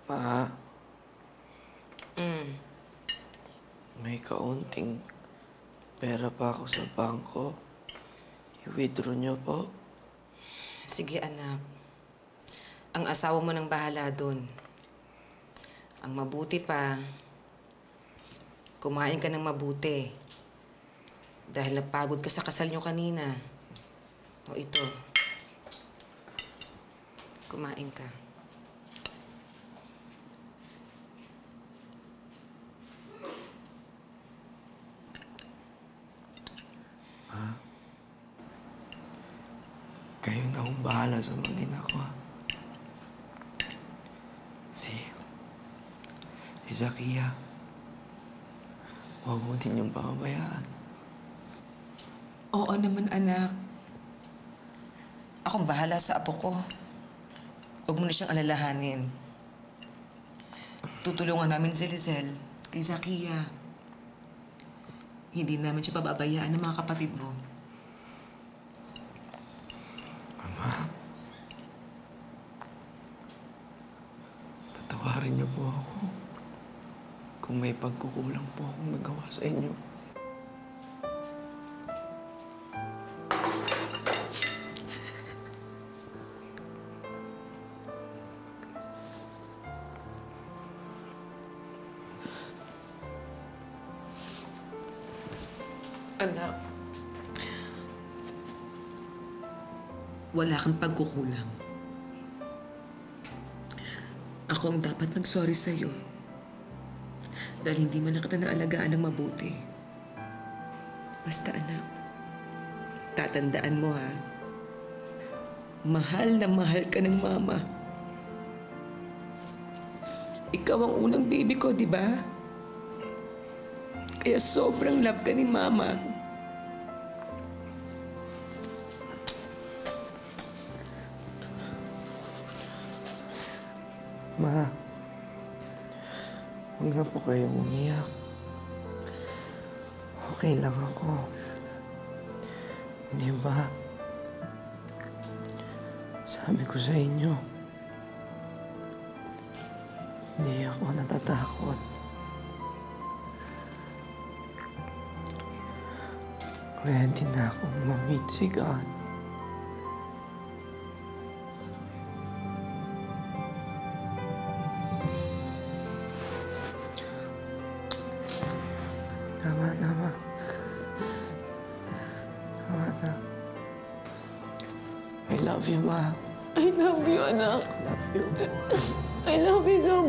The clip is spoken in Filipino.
Ma, may kaunting pera pa ako sa bangko. I-withdraw niyo po. Sige, anak. Ang asawa mo nang bahala dun. Ang mabuti pa, kumain ka ng mabuti. Dahil napagod ka sa kasal niyo kanina. O ito. Kumain ka. Kayo na akong bahala sa mag-ina ko, ha? Si Zakia, huwag mo din yung pababayaan. Oo naman, anak. Akong bahala sa apo ko. Huwag mo na siyang alalahanin. Tutulungan namin si Lizelle kay Zakia. Hindi namin siya pababayaan ng mga kapatid mo. Ama, patawarin niyo po ako kung may pagkukulang po akong nagawa sa inyo. Anak, wala kang pagkukulang. Ako ang dapat mag-sorry sa'yo. Dahil hindi man na kita naalagaan ng mabuti. Basta anak, tatandaan mo ha, mahal na mahal ka ng mama. Ikaw ang unang baby ko, di ba? Kaya sobrang love ka ni mama. Ma, huwag na po kayong umiyak. Okay lang ako. Di ba? Sabi ko sa inyo, hindi ako natatakot. Ready na akong ma-meet si God. Tama na, Ma. Tama na. I love you, Ma. I love you, anak. I love you. I love you so